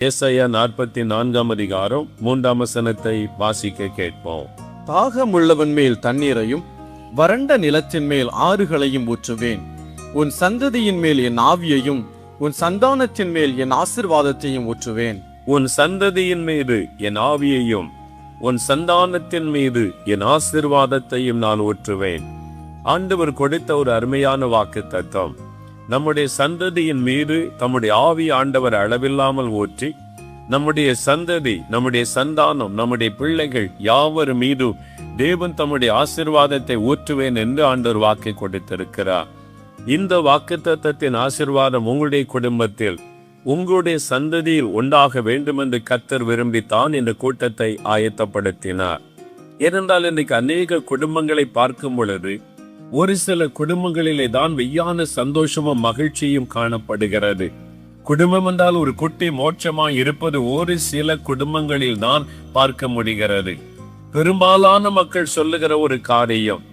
ஏசாயா 44 அதிகாரம் 3 வசனத்தை வாசிக்க கேட்போம். தாகமுள்ளவன் மேல் தண்ணீரையும் வறண்ட நிலத்தின் மேல் ஆறுகளையும் ஊற்றுவேன். உன் சந்ததியின் மேல் என் ஆவியையும் உன் சந்தானத்தின் மேல் என் ஆசீர்வாதத்தையும் ஊற்றுவேன். உன் சந்ததியின் மீது என் ஆவியையும் உன் சந்தானத்தின் மீது என் ஆசீர்வாதத்தையும் நான் ஊற்றுவேன். ஆண்டவர் கொடுத்த ஒரு அருமையான வாக்குத்தத்தம். நம்முடைய சந்ததியின் மீது தம்முடைய ஆவி ஆண்டவர் அளவில்லாமல் ஊற்றி, நம்முடைய சந்ததி, நம்முடைய சந்தானம், நம்முடைய பிள்ளைகள் யாவர் மீது தேவன் தம்முடைய ஆசீர்வாதத்தை ஊற்றுவேன் என்று ஆண்டவர் வாக்கு கொடுத்திருக்கிறார். இந்த வாக்குத்தத்தத்தின் ஆசீர்வாதம் உங்களுடைய குடும்பத்தில், உங்களுடைய சந்ததியில் உண்டாக வேண்டும் என்று கர்த்தர் விரும்பித்தான் இந்த கூட்டத்தை ஆயத்தப்படுத்தினார். ஏனென்றால் இன்றைக்கு அநேக குடும்பங்களை பார்க்கும் பொழுது ஒரு சில குடும்பங்களிலே தான் மெய்யான சந்தோஷமும் மகிழ்ச்சியும் காணப்படுகிறது. குடும்பம் என்றால் ஒரு குட்டி மோட்சமாய் இருப்பது ஒரு சில குடும்பங்களில் தான் பார்க்க முடிகிறது. பெரும்பாலான மக்கள் சொல்லுகிற ஒரு காரியம்,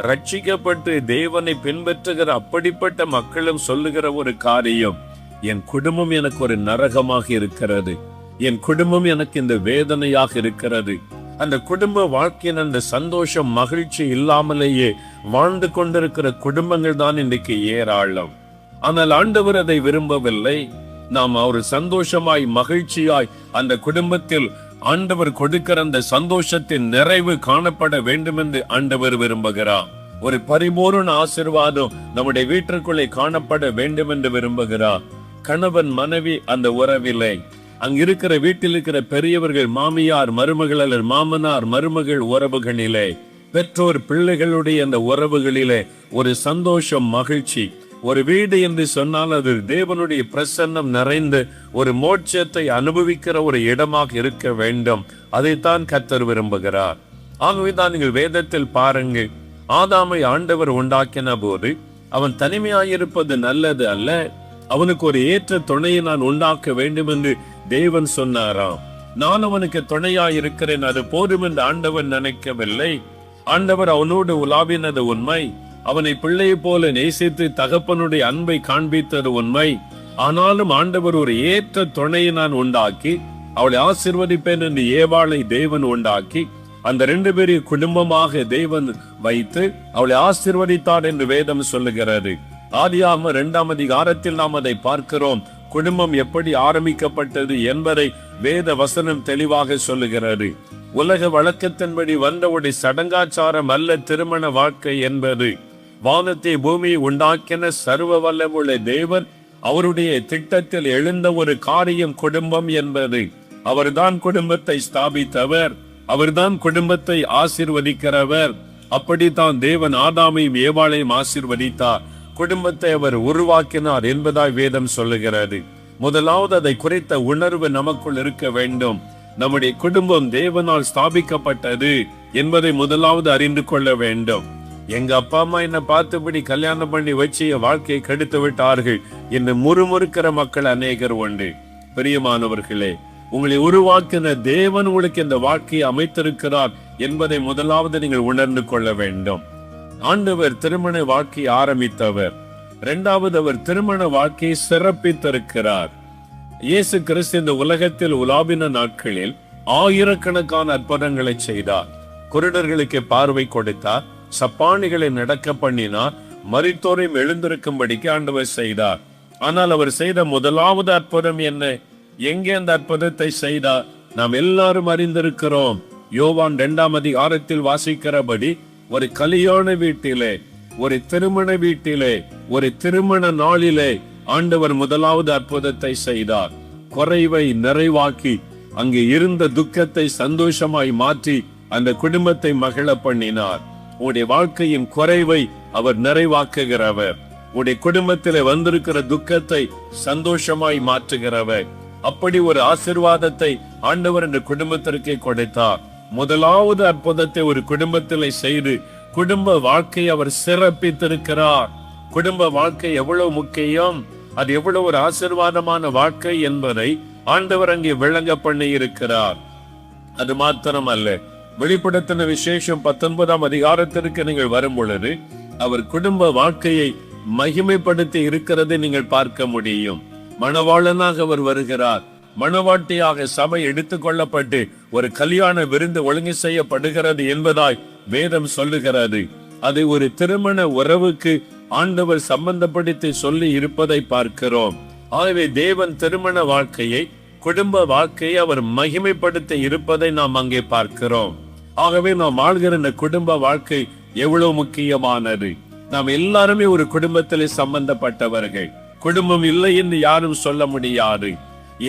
ரட்சிக்கப்பட்டு தேவனை பின்பற்றுகிற அப்படிப்பட்ட மக்களும் சொல்லுகிற ஒரு காரியம், என் குடும்பம் எனக்கு ஒரு நரகமாக இருக்கிறது, என் குடும்பம் எனக்கு இந்த வேதனையாக இருக்கிறது. அந்த குடும்ப வாழ்க்கையின் அந்த சந்தோஷம் மகிழ்ச்சி இல்லாமலேயே வாழ்ந்து கொண்டிருக்கிற குடும்பங்கள் தான் இன்றைக்கு ஏராளம். ஆனால் ஆண்டவர் அதை விரும்பவில்லை. நாம் ஒரு சந்தோஷமாய் மகிழ்ச்சியாய் அந்த குடும்பத்தில் ஆண்டவர் கொடுக்கிற அந்த சந்தோஷத்தின் நிறைவு காணப்பட வேண்டும் என்று ஆண்டவர் விரும்புகிறார். ஒரு பரிபூரண ஆசீர்வாதம் நம்முடைய வீட்டிற்குள்ளே காணப்பட வேண்டும் என்று விரும்புகிறார். கணவன் மனைவி அந்த உறவிலே, அங்க இருக்கிற வீட்டில் இருக்கிற பெரியவர்கள், மாமியார் மருமகள் அல்லது மாமனார் மருமகள் உறவுகளிலே, பெற்றோர் பிள்ளைகளுடைய அந்த உறவுகளிலே ஒரு சந்தோஷம் மகிழ்ச்சி. ஒரு வீடு என்று சொன்னால் அது தேவனுடைய பிரசன்னம் நிறைந்து ஒரு மோட்சத்தை அனுபவிக்கிற ஒரு இடமாக இருக்க வேண்டும். அதைத்தான் கர்த்தர் விரும்புகிறார். ஆகவேதான் நீங்கள் வேதத்தில் பாருங்கள், ஆதாமை ஆண்டவர் உண்டாக்கின போது அவன் தனிமையாயிருப்பது நல்லது அல்ல, அவனுக்கு ஒரு ஏற்ற துணையை நான் உண்டாக்க வேண்டும் என்று தேவன் சொன்னாராம். நான் அவனுக்கு துணையாய் இருக்கிறேன், அது போதும் என்று ஆண்டவன் நினைக்கவில்லை. ஆண்டவர் அவனோடு உலாவினது உண்மை, அவனை பிள்ளையை போல நேசித்து தகப்பனுடைய அன்பை காண்பித்தது உண்மை. ஆனாலும் ஆண்டவர் ஒரு ஏற்ற துணையை நான் உண்டாக்கி அவளை ஆசீர்வதிப்பேன் என்று ஏவாளை தேவன் உண்டாக்கி அந்த 2 பேரிய குடும்பமாக தேவன் வைத்து அவளை ஆசீர்வதித்தார் என்று வேதம் சொல்லுகிறது. ஆதியாகமம் 2 அதிகாரத்தில் நாம் அதை பார்க்கிறோம். குடும்பம் எப்படி ஆரம்பிக்கப்பட்டது என்பதை வேத வசனம் தெளிவாக சொல்லுகிறது. உலக வழக்கத்தின்படி வந்தவுடைய சடங்காச்சாரம் அல்ல திருமண வாழ்க்கை என்பது. வானத்தை பூமியை உண்டாக்கின சர்வ வல்லமுள்ள தேவன் அவருடைய திட்டத்தில் எழுந்த ஒரு காரியம் குடும்பம் என்பது. அவர்தான் குடும்பத்தை ஸ்தாபித்தவர், அவர்தான் குடும்பத்தை ஆசீர்வதிக்கிறவர். அப்படித்தான் தேவன் ஆதாமையும் ஏவாளையும் ஆசீர்வதித்தார். குடும்பத்தை அவர் உருவாக்கினார் என்பதாய் வேதம் சொல்லுகிறது. முதலாவது அதை குறித்த உணர்வு நமக்குள் இருக்க வேண்டும். நம்முடைய குடும்பம் தேவனால் ஸ்தாபிக்கப்பட்டது என்பதை முதலாவது அறிந்து கொள்ள வேண்டும். எங்க அப்பா அம்மா என்ன பார்த்தபடி கல்யாணம் பண்ணி வச்சு வாழ்க்கையை கெடுத்து விட்டார்கள் என்று முறுமுறுக்கிற மக்கள் அநேகர் உண்டு. பிரியமானவர்களே, உங்களை உருவாக்கின தேவன் உங்களுக்கு இந்த வாழ்க்கையை அமைத்திருக்கிறார் என்பதை முதலாவது நீங்கள் உணர்ந்து கொள்ள வேண்டும். ஆண்டவர் திருமண வாழ்க்கையை ஆரம்பித்தவர். 2வது, அவர் திருமண வாழ்க்கையை சிறப்பித்திருக்கிறார். இயேசு கிறிஸ்து இந்த உலகத்தில் உலாவின நாட்களில் ஆயிரக்கணக்கான அற்புதங்களை செய்தார். குருடர்களுக்கு பார்வை கொடுத்தார், சப்பானிகளை நடக்க பண்ணினார், மரித்தோரையும் எழுந்திருக்கும்படிக்கு ஆண்டவர் செய்தார். ஆனால் அவர் செய்த முதலாவது அற்புதம் என்ன? எங்கே அந்த அற்புதத்தை செய்தார்? நாம் எல்லாரும் அறிந்திருக்கிறோம். யோவான் 2 அதிகாரத்தில் வாசிக்கிறபடி, ஒரு கல்யாண வீட்டிலே, ஒரு திருமண வீட்டிலே, ஒரு திருமண நாளிலே ஆண்டவர் முதலாவது அற்புதத்தை செய்தார். குறைவை நிறைவாக்கி அங்கே இருந்த துக்கத்தை சந்தோஷமாய் மாற்றி அந்த குடும்பத்தை மகிழ பண்ணினார். உடைய வாழ்க்கையின் குறைவை அவர் நிறைவாக்குகிறவர். உடைய குடும்பத்திலே வந்திருக்கிற துக்கத்தை சந்தோஷமாய் மாற்றுகிறவர். அப்படி ஒரு ஆசீர்வாதத்தை ஆண்டவர் இந்த குடும்பத்திற்கே கொடுத்தார். முதலாவது அற்புதத்தை ஒரு குடும்பத்திலே செய்து குடும்ப வாழ்க்கையை அவர் சிறப்பித்திருக்கிறார். குடும்ப வாழ்க்கை எவ்வளவு முக்கியம், அது எவ்வளவு ஒரு ஆசீர்வாதமான வாழ்க்கை என்பதை ஆண்டவர் அங்கே விளங்க பண்ணி இருக்கிறார். அது மாத்திரம் அல்ல, வெளிப்படுத்தின விசேஷம் 19 அதிகாரத்திற்கு நீங்கள் வரும் பொழுது அவர் குடும்ப வாழ்க்கையை மகிமைப்படுத்தி இருக்கிறதை நீங்கள் பார்க்க முடியும். மணவாளனாக அவர் வருகிறார். மணவாட்டியாக சபை எடுத்துக்கொள்ளப்பட்டு ஒரு கல்யாண விருந்து ஒழுங்கு செய்யப்படுகிறது என்பதாய் வேதம் சொல்லுகிறது. அது ஒரு திருமண உறவுக்கு ஆண்டவர் சம்பந்தப்படுத்தி சொல்லி இருப்பதை பார்க்கிறோம். ஆகவே தேவன் திருமண வாழ்க்கையை, குடும்ப வாழ்க்கையை அவர் மகிமைப்படுத்தி இருப்பதை நாம் அங்கே பார்க்கிறோம். ஆகவே நாம் வாழ்கிற இந்த குடும்ப வாழ்க்கை எவ்வளவு முக்கியமானது. நாம் எல்லாருமே ஒரு குடும்பத்திலே சம்பந்தப்பட்டவர்கள். குடும்பம் இல்லை என்று யாரும் சொல்ல முடியாது.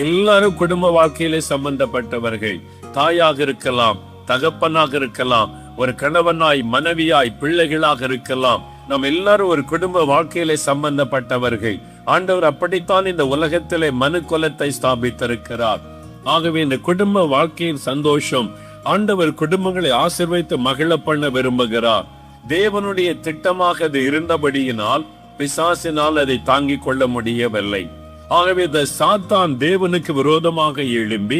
எல்லாரும் குடும்ப வாழ்க்கையிலே சம்பந்தப்பட்டவர்கள். தாயாக இருக்கலாம், தகப்பனாக இருக்கலாம், ஒரு கணவனாய், மனைவியாய், பிள்ளைகளாக இருக்கலாம். நாம் எல்லாரும் ஒரு குடும்ப வாழ்க்கையிலே சம்பந்தப்பட்டவர்கள். ஆண்டவர் அப்படித்தான் இந்த உலகத்திலே மனு குலத்தை ஸ்தாபித்திருக்கிறார். ஆகவே இந்த குடும்ப வாழ்க்கையின் சந்தோஷம், ஆண்டவர் குடும்பங்களை ஆசீர்வதித்து மகிழ பண்ண விரும்புகிறார். தேவனுடைய திட்டமாக அது இருந்தபடியினால் பிசாசினால் அதை தாங்கிக் கொள்ள முடியவில்லை. ஆகவே இந்த சாத்தான் தேவனுக்கு விரோதமாக எழும்பி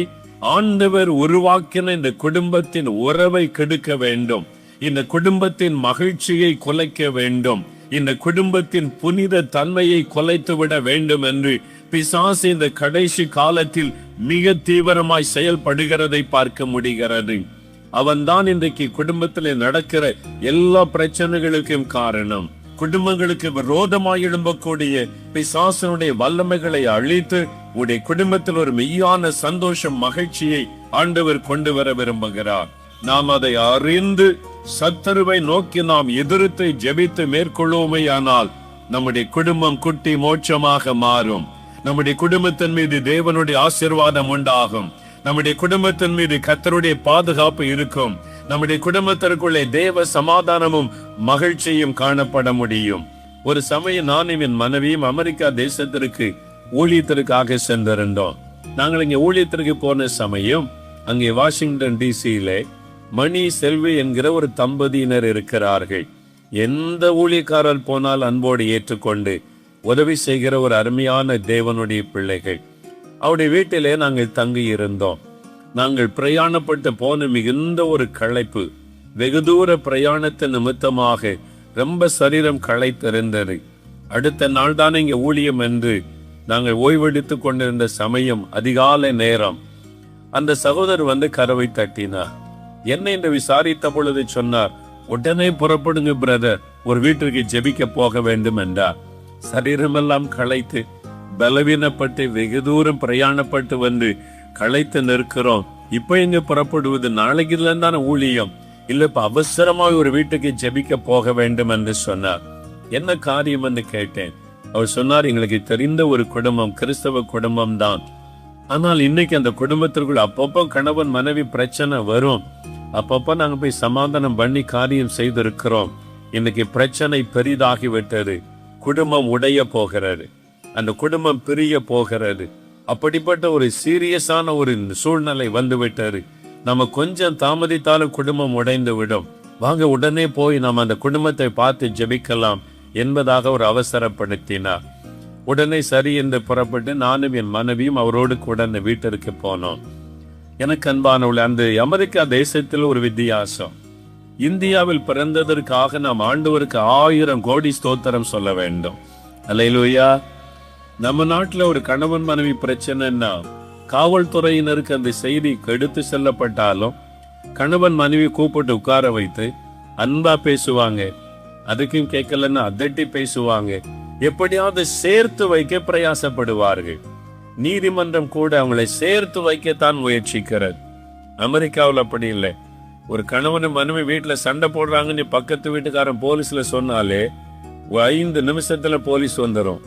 ஆண்டவர் உருவாக்கின இந்த குடும்பத்தின் உறவை கெடுக்க வேண்டும், இந்த குடும்பத்தின் மகிழ்ச்சியை குலைக்க வேண்டும், இந்த குடும்பத்தின் புனித தன்மையை குலைத்துவிட வேண்டும் என்று பிசாசு இந்த கடைசி காலத்தில் மிக தீவிரமாய் செயல்படுகிறதை பார்க்க முடிகிறது. அவன்தான் இன்றைக்கு குடும்பத்திலே நடக்கிற எல்லா பிரச்சனைகளுக்கும் காரணம். குடும்பங்களுக்கு விரோதமாய் எழும்பக்கூடிய பிசாசனுடைய வல்லமைகளை அழித்து உடைய குடும்பத்தில் ஒரு மெய்யான சந்தோஷம், மகிழ்ச்சியை ஆண்டவர் கொண்டு வர விரும்புகிறார். நாம் அதை அறிந்து சத்துருவை நோக்கி நாம் எதிர்த்து ஜெபித்து மேற்கொள்வோமேயானால் நம்முடைய குடும்பம் குட்டி மோட்சமாக மாறும். நம்முடைய குடும்பத்தின் மீது தேவனுடைய ஆசீர்வாதம் உண்டாகும். நம்முடைய குடும்பத்தின் மீது கர்த்தருடைய பாதுகாப்பு இருக்கும். நம்முடைய குடும்பத்திற்குள்ளே தேவ சமாதானமும் மகிழ்ச்சியும் காணப்பட முடியும். ஒரு சமயம் நானும் என் மனைவியும் அமெரிக்கா தேசத்திற்கு ஊழியத்திற்காக சென்றிருந்தோம். நாங்கள் இங்கே ஊழியத்திற்கு போன சமயம் அங்கே வாஷிங்டன் டிசியிலே மணி செல்வி என்கிற ஒரு தம்பதியினர் இருக்கிறார்கள். எந்த ஊழியக்காரர் போனால் அன்போடு ஏற்றுக்கொண்டு உதவி செய்கிற ஒரு அருமையான தேவனுடைய பிள்ளைகள். அவருடைய வீட்டிலே நாங்கள் தங்கி இருந்தோம். நாங்கள் பிரயாணப்பட்டு போன மிகுந்த ஒரு களைப்பு, வெகு தூர பிரயாணத்தின் நிமித்தமாக ரொம்ப சரீரம் களைத்திருந்தது. அடுத்த நாள் தானே இங்கே ஊழியம் என்று நாங்கள் ஓய்வெடுத்து கொண்டிருந்த சமயம், அதிகாலை நேரம், அந்த சகோதரர் வந்து கதவை தட்டினார். என்ன என்று விசாரித்த பொழுது சொன்னார், உடனே புறப்படுங்க பிரதர், ஒரு வீட்டிற்கு ஜெபிக்க போக வேண்டும் என்றார். சரீரமெல்லாம் களைத்து பலவீனப்பட்டு வெகு தூரம் பிரயாணப்பட்டு வந்து களைத்து நிற்கிறோம். இப்ப எங்க புறப்படுவது? நாளைக்கு தானே ஊழியம். இல்ல, இப்ப அவசரமாக ஒரு வீட்டுக்கு ஜெபிக்க போக வேண்டும் என்று சொன்னார். என்ன காரியம் என்று கேட்டேன். அவர் சொன்னார், எங்களுக்கு தெரிந்த ஒரு குடும்பம், கிறிஸ்தவ குடும்பம் தான். ஆனால் இன்னைக்கு அந்த குடும்பத்திற்குள் அப்பப்போ கணவன் மனைவி பிரச்சனை வரும். அப்பப்போ நாங்க போய் சமாதானம் பண்ணி காரியம் செய்திருக்கிறோம். இன்னைக்கு பிரச்சனை பெரிதாகி விட்டது. குடும்பம் உடைய போகிறது, அந்த குடும்பம் பிரிய போகிறது. அப்படிப்பட்ட ஒரு சீரியஸான ஒரு சூழ்நிலை வந்து விட்டது. நம்ம கொஞ்சம் தாமதித்தாலும் குடும்பம் உடைந்து விடும். வாங்க உடனே போய் நம்ம அந்த குடும்பத்தை பார்த்து ஜெபிக்கலாம் என்பதாக ஒரு அவசரப்படுத்தினார். உடனே சரி என்று புறப்பட்டு நானும் என் மனைவியும் அவரோடு கூட அந்த வீட்டிற்கு போனோம். எனக்கு அன்பானவளே, அந்த அமெரிக்கா தேசத்தில் ஒரு வித்தியாசம். இந்தியாவில் பிறந்ததற்காக நாம் ஆண்டவருக்கு 1000 கோடி ஸ்தோத்திரம் சொல்ல வேண்டும். அல்லேலூயா. நம்ம நாட்டுல ஒரு கணவன் மனைவி பிரச்சனைன்னா காவல்துறையினருக்கு அந்த செய்தி எடுத்து செல்லப்பட்டாலும் கணவன் மனைவி கூப்பிட்டு உட்கார வைத்து அன்பா பேசுவாங்க. அதுக்கும் கேட்கலன்னா அதட்டி பேசுவாங்க. எப்படியாவது சேர்த்து வைக்க பிரயாசப்படுவார்கள். நீதிமன்றம் கூட அவங்களை சேர்த்து வைக்கத்தான் முயற்சிக்கிறது. அமெரிக்காவில் அப்படி இல்லை. ஒரு கணவன் மனைவி வீட்டுல சண்டை போடுறாங்கன்னு பக்கத்து வீட்டுக்காரன் போலீஸ்ல சொன்னாலே 5 நிமிஷத்துல போலீஸ் வந்துடும்.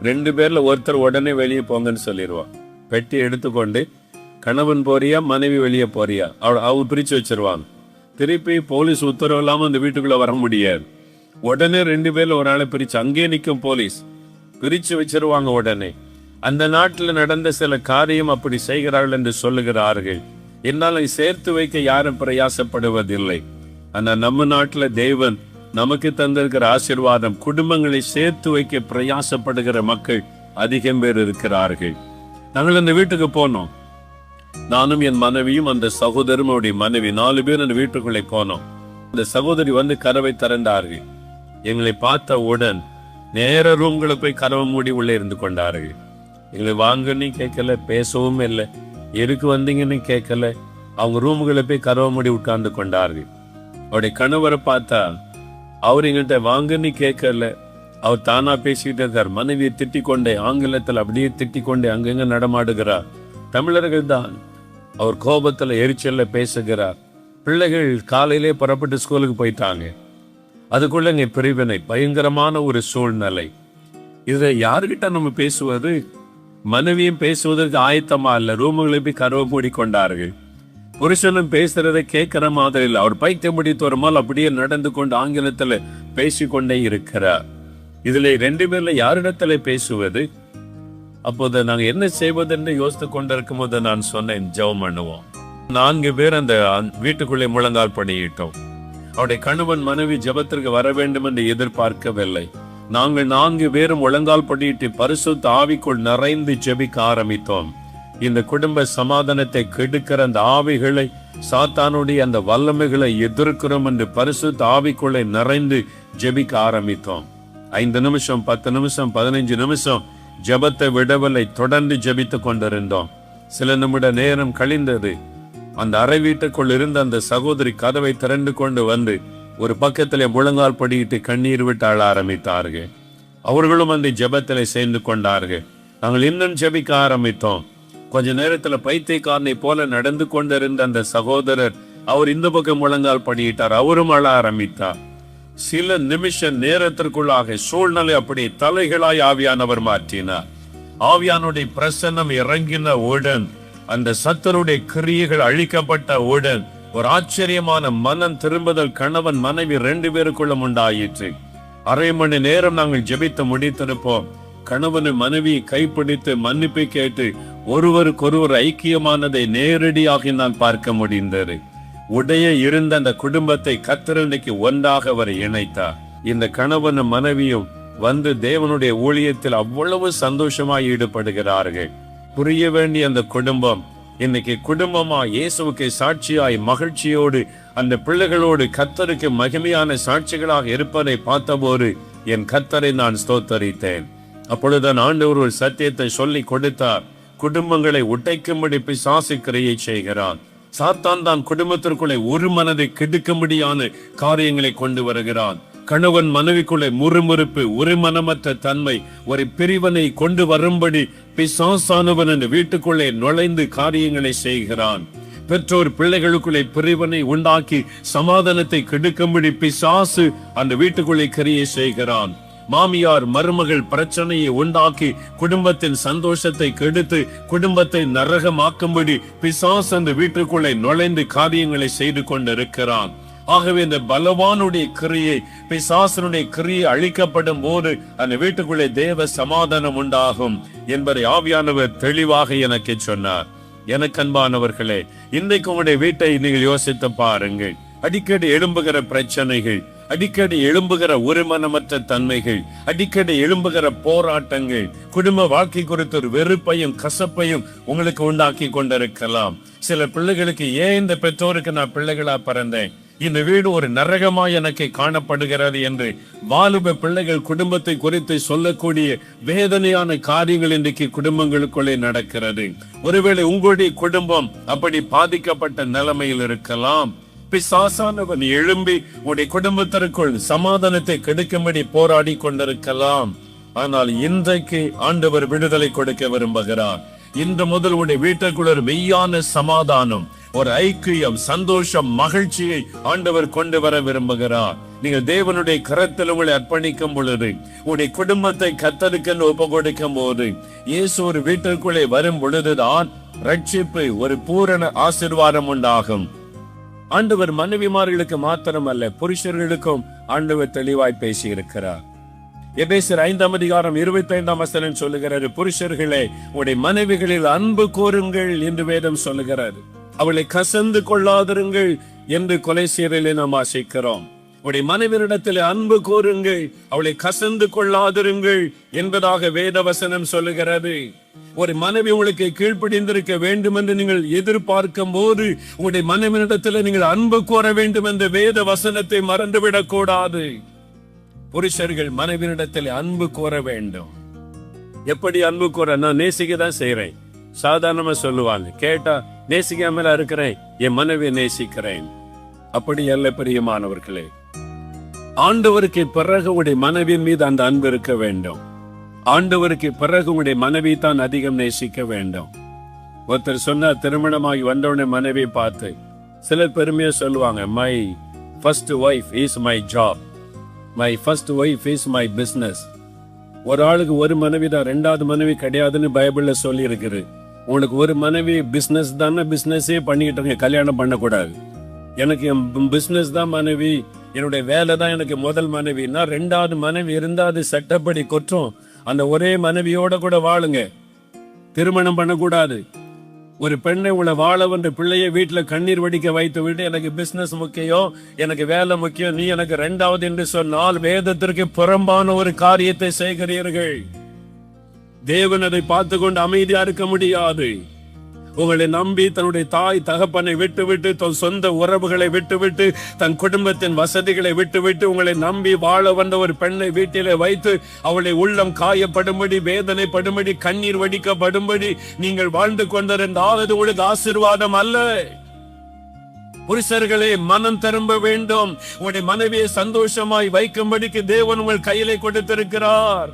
2 பேர்ல ஒருத்தர் உடனே வெளியே போங்கன்னு சொல்லிடுவான். பெட்டி எடுத்துக்கொண்டு கணவன் போறியா மனைவி வெளியே போறியா அவர் பிரிச்சு வச்சிருவாங்க. திருப்பி போலீஸ் உத்தரவு இல்லாம அந்த வீட்டுக்குள்ள வர முடியாது. உடனே 2 பேர்ல ஒரு ஆளை பிரிச்சு அங்கே நிற்கும் போலீஸ் பிரிச்சு வச்சிருவாங்க. உடனே அந்த நாட்டில் நடந்த சில காரியம் அப்படி செய்கிறார்கள் என்று சொல்லுகிறார்கள். என்னாலும் சேர்த்து வைக்க யாரும் பிரயாசப்படுவதில்லை. ஆனா நம்ம நாட்டுல தேவன் நமக்கு தந்திருக்கிற ஆசீர்வாதம், குடும்பங்களை சேர்த்து வைக்க பிரயாசப்படுகிற மக்கள் அதிகம் பேர் இருக்கிறார்கள். நாங்கள் அந்த வீட்டுக்கு போனோம். நானும் என் மனைவியும் அந்த சகோதரரும் அவருடைய மனைவி 4 பேர் அந்த வீட்டுக்குள்ளே போனோம். அந்த சகோதரி வந்து கதவை திறந்தார்கள். எங்களை பார்த்தவுடன் நேர ரூம்களை போய் கதவை மூடி உள்ளே இருந்து கொண்டார்கள். எங்களை வாங்கன்னு கேட்கல, பேசவும் இல்லை, எதுக்கு வந்தீங்கன்னு கேட்கல. அவங்க ரூமுகளை போய் கதவை மூடி உட்கார்ந்து கொண்டார்கள். அவருடைய கணவரை பார்த்தா அவர் எங்கள்கிட்ட வாங்கன்னு கேட்கல, அவர் தானா பேசிக்கிட்டு இருக்கார். மனைவியை திட்டிக் கொண்டே, ஆங்கிலத்தில் அப்படியே திட்டிக் கொண்டே அங்கங்க நடமாடுகிறார். தமிழர்கள் தான். அவர் கோபத்துல எரிச்சல்ல பேசுகிறார். பிள்ளைகள் காலையிலே புறப்பட்டு ஸ்கூலுக்கு போயிட்டாங்க. அதுக்குள்ள இங்க பிரிவினை, பயங்கரமான ஒரு சூழ்நிலை. இதை யாருகிட்ட நம்ம பேசுவது? மனைவியும் பேசுவதற்கு ஆயத்தமா இல்ல, ரூமுகளை போய் கதவை மூடி கொண்டார்கள். புருஷனும் பேசுறதை கேட்கிற மாதிரி இல்லை. அவர் பைத்தியம் முடித்து வருமால் அப்படியே நடந்து கொண்டு ஆங்கிலத்துல பேசிக்கொண்டே இருக்கிறார். இதுல 2 பேர்ல யாரிடத்துல பேசுவது? அப்போது நாங்க என்ன செய்வது என்று யோசித்து கொண்டிருக்கும் போது நான் சொன்னேன், ஜெபம் பண்ணுவோம். 4 பேர் அந்த வீட்டுக்குள்ளே முழங்கால் படியிட்டோம். அவருடைய கணவன் மனைவி ஜெபத்திற்கு வர வேண்டும் என்று எதிர்பார்க்கவில்லை. நாங்கள் 4 பேரும் முழங்கால் படியிட்டு பரிசுத்த ஆவிக்குள் நிறைந்து ஜெபிக்க ஆரம்பித்தோம். இந்த குடும்ப சமாதானத்தை கெடுக்கிற அந்த ஆவிகளை, சாத்தானுடைய அந்த வல்லமைகளை எதிர்க்கிறோம் என்று பரிசுத்த ஆவிக்குள்ளே நிறைந்து ஜெபிக்க ஆரம்பித்தோம். 5 நிமிஷம், 10 நிமிஷம், 15 நிமிஷம் ஜெபத்தை விடவில்லை, தொடர்ந்து ஜெபித்துக் கொண்டிருந்தோம். சில நிமிட நேரம் கழிந்தது. அந்த அறை வீட்டுக்குள் இருந்த அந்த சகோதரி கதவை திறந்து கொண்டு வந்து ஒரு பக்கத்திலே முழங்கால் படியிட்டு கண்ணீர் விட்டு அழ ஆரம்பித்தார்கள். அவர்களும் அந்த ஜெபத்திலே சேர்ந்து கொண்டார்கள். நாங்கள் இன்னும் ஜெபிக்க ஆரம்பித்தோம். கொஞ்ச நேரத்துல பைத்தியக்காரனை போல நடந்து கொண்டிருந்த அந்த சகோதரர், அவர் இந்த பக்கம் முழங்கால் படியிட்டார், அவரும் அழ ஆரம்பித்தார். சில நிமிஷ நேரத்திற்குள்ளாக சூழ்நிலை அப்படி தலைகளாய் ஆவியானவர் மாற்றினார். ஆவியானுடைய பிரசன்னம் இறங்கின உடன், அந்த சத்தருடைய கிரியைகள் அழிக்கப்பட்ட உடன் ஒரு ஆச்சரியமான மனம் திரும்புதல் கணவன் மனைவி 2 பேருக்குள்ளும் உண்டாயிற்று. அரை மணி நேரம் நாங்கள் ஜெபித்து முடித்திருப்போம். கணவனை மனைவியை கைப்பிடித்து மன்னிப்பு கேட்டு ஒருவருக்கொருவர் ஐக்கியமானதை நேரடியாக நான் பார்க்க முடிந்தது. உடைய இருந்த அந்த குடும்பத்தை கர்த்தர் இன்னைக்கு ஒன்றாக அவர் இணைத்தார். இந்த கணவனும் மனைவியும் வந்து தேவனுடைய ஊழியத்தில் அவ்வளவு சந்தோஷமாய் ஈடுபடுகிறார்கள். புரிய வேண்டிய அந்த குடும்பம் இன்னைக்கு குடும்பமா இயேசுவுக்கு சாட்சியாய் மகிழ்ச்சியோடு அந்த பிள்ளைகளோடு கர்த்தருக்கு மகிமையான சாட்சிகளாக இருப்பதை பார்த்தபோது என் கர்த்தரை நான் ஸ்தோத்தரித்தேன். அப்பொழுதுதான் ஆண்டவர் ஒரு சத்தியத்தை சொல்லி கொடுத்தார். குடும்பங்களை உடைக்கும்படி பிசாசு கிரியை செய்கிறான். சாத்தான் தான் குடும்பத்திற்குள்ளே ஒரு மனதை கெடுக்கும்படியான காரியங்களை கொண்டு வருகிறான். கணவன் மனைவிக்குள்ளே முறுமுறுப்பு, ஒரு மனமற்ற தன்மை, ஒரு பிரிவினை கொண்டு வரும்படி பிசாசானவன் அந்த வீட்டுக்குள்ளே நுழைந்து காரியங்களை செய்கிறான். பெற்றோர் பிள்ளைகளுக்குள்ளே பிரிவினை உண்டாக்கி சமாதானத்தை கெடுக்கும்படி பிசாசு அந்த வீட்டுக்குள்ளே கிரியை செய்கிறான். மாமியார் மருமகள் பிரச்சனையை உண்டாக்கி குடும்பத்தின் சந்தோஷத்தை கெடுத்து குடும்பத்தை நரகமாக்கும்படி பிசாசு அந்த வீட்டுக்குள்ளே நுழைந்து காரியங்களை செய்து கொண்டிருக்கிறான். ஆகவே இந்த பலவானுடைய கிரியை, பிசாசனுடைய கிரியை அழிக்கப்படும் போது அந்த வீட்டுக்குள்ளே தேவ சமாதானம் உண்டாகும் என்பதை ஆவியானவர் தெளிவாக எனக்கு சொன்னார். எனக்கு அன்பானவர்களே, இன்றைக்கு உங்களுடைய வீட்டை நீங்கள் யோசித்து பாருங்கள். அடிக்கடி எழும்புகிற பிரச்சனைகள், அடிக்கடி எழும்புகிற ஒருமனமற்ற தன்மைகள், அடிக்கடி எழும்புகிற போராட்டங்கள், குடும்ப வாழ்க்கை குறித்த ஒரு வெறுப்பையும் கசப்பையும் உங்களுக்கு உண்டாக்கி கொண்டிருக்கலாம். சில பிள்ளைகளுக்கு, ஏன் இந்த பெற்றோருக்கு நான் பிள்ளைகளா பிறந்தேன், இந்த வீடு ஒரு நரகமாய் எனக்கு காணப்படுகிறது என்று வாலிப பிள்ளைகள் குடும்பத்தை குறித்து சொல்லக்கூடிய வேதனையான காரியங்கள் இன்றைக்கு குடும்பங்களுக்குள்ளே நடக்கிறது. ஒருவேளை உங்களுடைய குடும்பம் அப்படி பாதிக்கப்பட்ட நிலைமையில் இருக்கலாம். பிசாசானவன் எழும்பி உடைய குடும்பத்திற்குள் சமாதானத்தை கெடுக்கும்படி போராடி கொண்டிருக்கலாம். ஆனால் இன்றைக்கு ஆண்டவர் விடுதலை கொடுக்க விரும்புகிறார். இன்று முதல் உடைய வீட்டுக்குள் ஒரு மெய்யான சமாதானம், ஒரு ஐக்கியம், சந்தோஷம், மகிழ்ச்சியை ஆண்டவர் கொண்டு வர விரும்புகிறார். நீங்கள் தேவனுடைய கரத்தில் உங்களை அர்ப்பணிக்கும் பொழுது, உடைய குடும்பத்தை கர்த்தருக்கென்று ஒப்பு கொடுக்கும் போது, இயேசு ஒரு வீட்டிற்குள்ளே வரும் பொழுதுதான் ரட்சிப்பு, ஒரு பூரண ஆசீர்வாதம் உண்டாகும். ஆண்டவர் மனைவிமார்களுக்கு மாத்திரமல்ல, புருஷர்களுக்கும் ஆண்டவர் தெளிவாய் பேசி இருக்கிறார். எபேசியர் 5:25 சொல்லுகிறார், புருஷர்களே உடைய மனைவிகளில் அன்பு கூறுங்கள் என்று வேதம் சொல்லுகிறார். அவளை கசந்து கொள்ளாதிருங்கள் என்று கொலைசீரிலே நாம் வாசிக்கிறோம். உடைய மனைவியிடத்தில் அன்பு கூறுங்கள், அவளை கசந்து கொள்ளாதிருங்கள் என்பதாக வேத வசனம் சொல்லுகிறது. ஒரு மனைவி உங்களுக்கு கீழ்ப்படிந்திருக்க வேண்டும் என்று நீங்கள் எதிர்பார்க்கும் போது, உங்களுடைய மனைவியிடத்தில் நீங்கள் அன்பு கூற வேண்டும் என்ற வேத வசனத்தை மறந்துவிடக் கூடாது. புருஷர்கள் மனைவியிடத்தில் அன்பு கூற வேண்டும். எப்படி அன்பு கூற? நான் நேசிக்க தான் செய்யறேன். சாதாரணமா சொல்லுவாங்க, கேட்டா நேசிக்காமல இருக்கிறேன், என் மனைவியை நேசிக்கிறேன். அப்படி அல்ல பிரியமானவர்களே. ஆண்டவருக்கு பிறகு உடைய மனைவியின் மீது அந்த அன்பு இருக்க வேண்டும். ஆண்டவருக்கு பிறகு உடைய மனைவி தான் அதிகம் நேசிக்க வேண்டும். ஒருத்தர் சொன்னார், திருமணமாகி வந்தவுடனே மனைவியை பார்த்து சிலர் பெருமையா சொல்லுவாங்க, my first wife is my job, my first wife is my business. ஒரு ஆளுக்கு ஒரு மனைவி தான், ரெண்டாவது மனைவி கிடையாதுன்னு பைபிள்ல சொல்லி இருக்குது. உங்களுக்கு ஒரு மனைவி பிசினஸ் தானே, பிசினஸே பண்ணிக்கிட்டு இருங்க, கல்யாணம் பண்ணக்கூடாது. எனக்கு என் பிசினஸ் தான் மனைவி, என்னுடைய வேலை தான் எனக்கு முதல் மனைவினா, ரெண்டாவது மனைவி இருந்தா அது சட்டப்படி குற்றம். அந்த ஒரே மனைவியோட கூட வாழுங்க, திருமணம் பண்ணக்கூடாது. ஒரு பெண்ணை உள்ள வாழ வந்த பிள்ளைய வீட்டுல கண்ணீர் வடிக்க வைத்து விட்டு, எனக்கு பிசினஸ் முக்கியம், எனக்கு வேலை முக்கியம், நீ எனக்கு ரெண்டாவது என்று சொன்னால் வேதத்திற்கு புறம்பான ஒரு காரியத்தை செய்கிறீர்கள். தேவன் அதை பார்த்து கொண்டு அமைதியா இருக்க முடியாது. உங்களை நம்பி தன்னுடைய தாய் தகப்பனை விட்டுவிட்டு, தன் சொந்த உறவுகளை விட்டுவிட்டு, தன் குடும்பத்தின் வசதிகளை விட்டுவிட்டு, உங்களை நம்பி வாழ வந்த ஒரு பெண்ணை வீட்டிலே வைத்து அவளை உள்ளம் காயப்படும்படி, வேதனைப்படும்படி, கண்ணீர் வடிக்கப்படும்படி நீங்கள் வாழ்ந்து கொண்டிருந்தால் அது உங்களுக்கு ஆசீர்வாதம் அல்ல. புருஷர்களே, மனம் திரும்ப வேண்டும். உங்களுடைய மனைவியை சந்தோஷமாய் வைக்கும்படிக்கு தேவன் உங்கள் கையிலே கொடுத்திருக்கிறார்.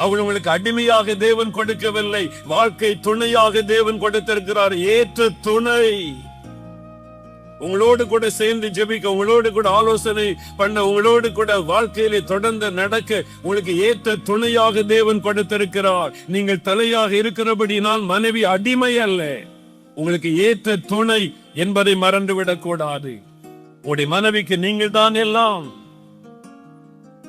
அவள் உங்களுக்கு அடிமையாக தேவன் கொடுக்கவில்லை, வாழ்க்கை துணையாக தேவன் கொடுத்திருக்கிறார். ஏற்ற துணை, உங்களோடு கூட சேர்ந்து ஜெபிக்க, உங்களோடு கூட ஆலோசனை பண்ண, உங்களோடு கூட வாழ்க்கையிலே தொடர்ந்து நடக்க உங்களுக்கு ஏற்ற துணையாக தேவன் கொடுத்திருக்கிறார். நீங்கள் தலையாக இருக்கிறபடினால் மனைவி அடிமை அல்ல, உங்களுக்கு ஏற்ற துணை என்பதை மறந்துவிடக் கூடாது. உங்களுடைய மனைவிக்கு நீங்கள் தான் எல்லாம்.